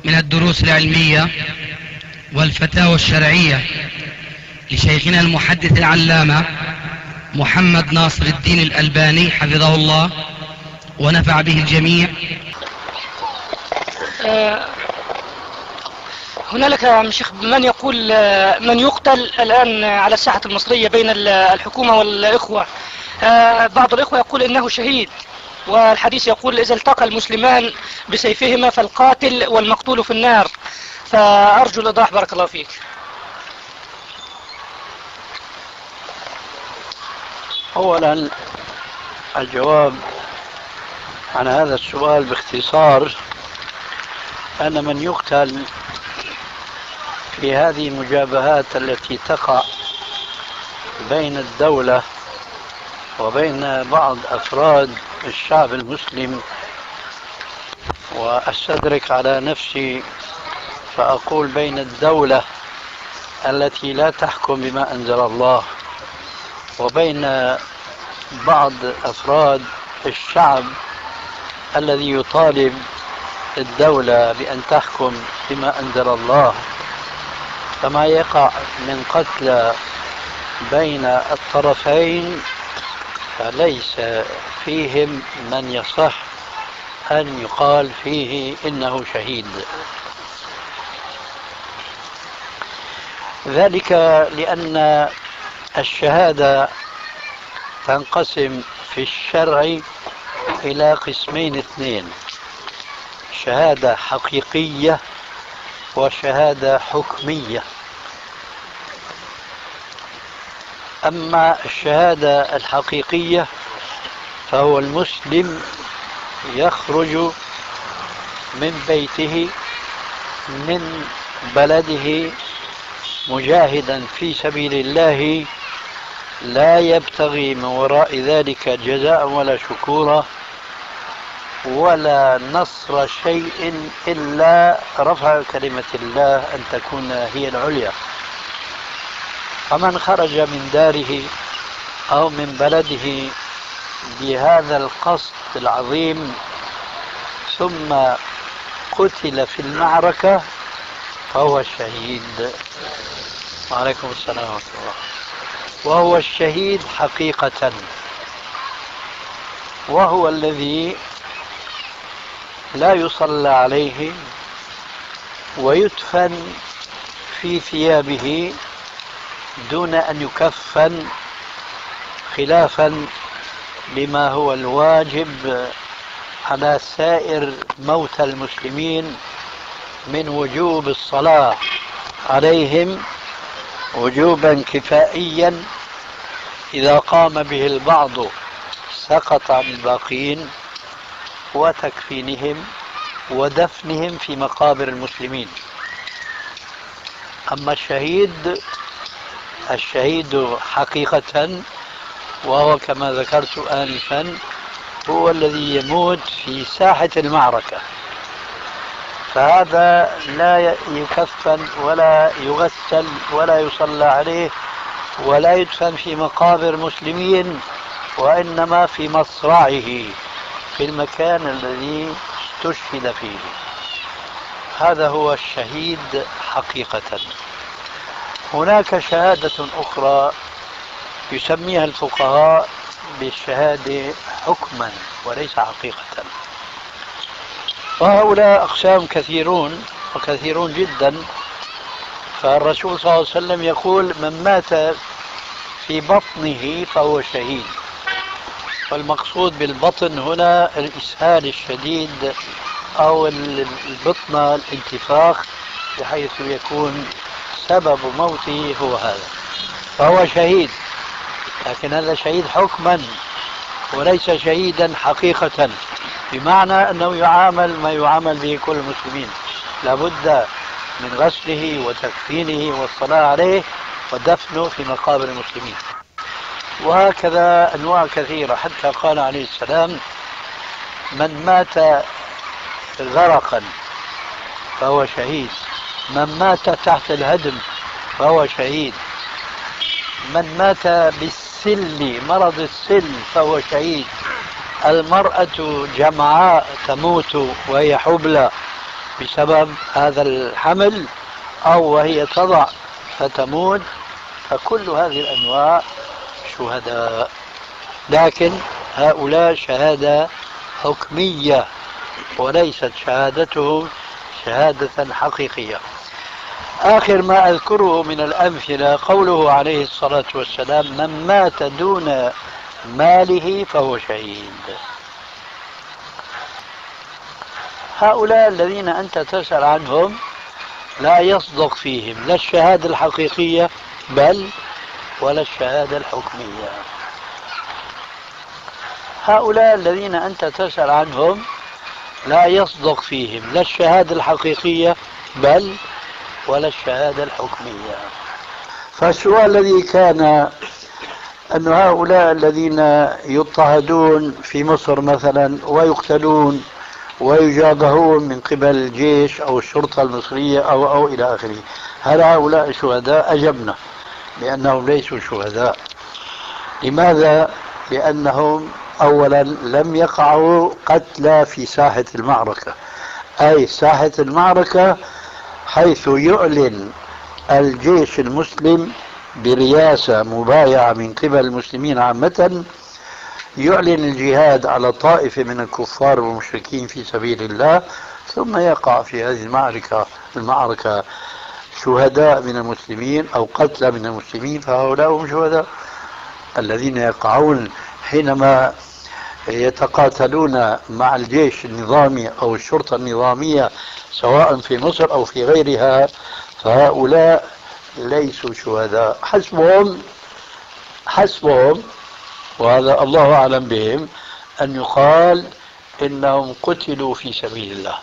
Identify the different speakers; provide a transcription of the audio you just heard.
Speaker 1: من الدروس العلمية والفتاوى الشرعية لشيخنا المحدث العلامة محمد ناصر الدين الألباني حفظه الله ونفع به الجميع.
Speaker 2: هنالك يا شيخ من يقول من يقتل الآن على الساحة المصرية بين الحكومة والإخوة. بعض الإخوة يقول إنه شهيد، والحديث يقول إذا التقى المسلمان بسيفهما فالقاتل والمقتول في النار. فأرجو الإيضاح بارك الله فيك.
Speaker 3: أولا الجواب عن هذا السؤال باختصار أن من يقتل في هذه المجابهات التي تقع بين الدولة وبين بعض أفراد الشعب المسلم، وأستدرك على نفسي فأقول بين الدولة التي لا تحكم بما أنزل الله وبين بعض أفراد الشعب الذي يطالب الدولة بأن تحكم بما أنزل الله، فما يقع من قتل بين الطرفين فليس فيهم من يصح أن يقال فيه إنه شهيد. ذلك لأن الشهادة تنقسم في الشرع إلى قسمين اثنين: شهادة حقيقية وشهادة حكمية. أما الشهادة الحقيقية فهو المسلم يخرج من بيته من بلده مجاهدا في سبيل الله، لا يبتغي من وراء ذلك جزاء ولا شكورا ولا نصر شيء إلا رفع كلمة الله أن تكون هي العليا. فمن خرج من داره أو من بلده بهذا القصد العظيم ثم قتل في المعركة فهو الشهيد. وعليكم السلام ورحمة الله. وهو الشهيد حقيقة، وهو الذي لا يصلى عليه ويدفن في ثيابه دون أن يكفن، خلافا لما هو الواجب على سائر موتى المسلمين من وجوب الصلاة عليهم وجوبا كفائيا إذا قام به البعض سقط عن الباقين، وتكفينهم ودفنهم في مقابر المسلمين. أما الشهيد حقيقة وهو كما ذكرت آنفا هو الذي يموت في ساحة المعركة، فهذا لا يكفن ولا يغسل ولا يصلى عليه ولا يدفن في مقابر مسلمين، وإنما في مصرعه في المكان الذي استشهد فيه. هذا هو الشهيد حقيقة. هناك شهادة أخرى يسميها الفقهاء بالشهادة حكما وليس حقيقة، وهؤلاء أقسام كثيرون جدا. فالرسول صلى الله عليه وسلم يقول من مات في بطنه فهو شهيد، والمقصود بالبطن هنا الإسهال الشديد أو البطنة الانتفاخ بحيث يكون سبب موته هو هذا، فهو شهيد. لكن هذا شهيد حكما وليس شهيدا حقيقة، بمعنى أنه يعامل ما يعامل به كل المسلمين، لابد من غسله وتكفينه والصلاة عليه ودفنه في مقابر المسلمين. وهكذا أنواع كثيرة، حتى قال عليه السلام من مات غرقا فهو شهيد، من مات تحت الهدم فهو شهيد، من مات بالسل مرض السل فهو شهيد، المرأة جمعاء تموت وهي حبلى بسبب هذا الحمل أو وهي تضع فتموت، فكل هذه الأنواع شهداء، لكن هؤلاء شهادة حكمية وليست شهادته شهادة حقيقية. آخر ما أذكره من الأمثلة قوله عليه الصلاة والسلام: من مات دون ماله فهو شهيد. هؤلاء الذين أنت تسأل عنهم لا يصدق فيهم لا الشهادة الحقيقية بل ولا الشهادة الحكمية. هؤلاء الذين أنت تسأل عنهم لا يصدق فيهم لا الشهادة الحقيقية بل ولا الشهادة الحكمية. فالسؤال الذي كان أن هؤلاء الذين يضطهدون في مصر مثلا ويقتلون ويجابهون من قبل الجيش أو الشرطة المصرية أو إلى آخره، هل هؤلاء شهداء؟ أجبنا بأنهم ليسوا شهداء. لماذا؟ لأنهم أولا لم يقعوا قتلى في ساحة المعركة، أي ساحة المعركة حيث يعلن الجيش المسلم برياسة مبايعة من قبل المسلمين عامة، يعلن الجهاد على طائفة من الكفار والمشركين في سبيل الله، ثم يقع في هذه المعركة شهداء من المسلمين أو قتلى من المسلمين، فهؤلاء هم شهداء. الذين يقعون حينما يتقاتلون مع الجيش النظامي أو الشرطة النظامية سواء في مصر أو في غيرها، فهؤلاء ليسوا شهداء. حسبهم وهذا الله أعلم بهم أن يقال إنهم قتلوا في سبيل الله.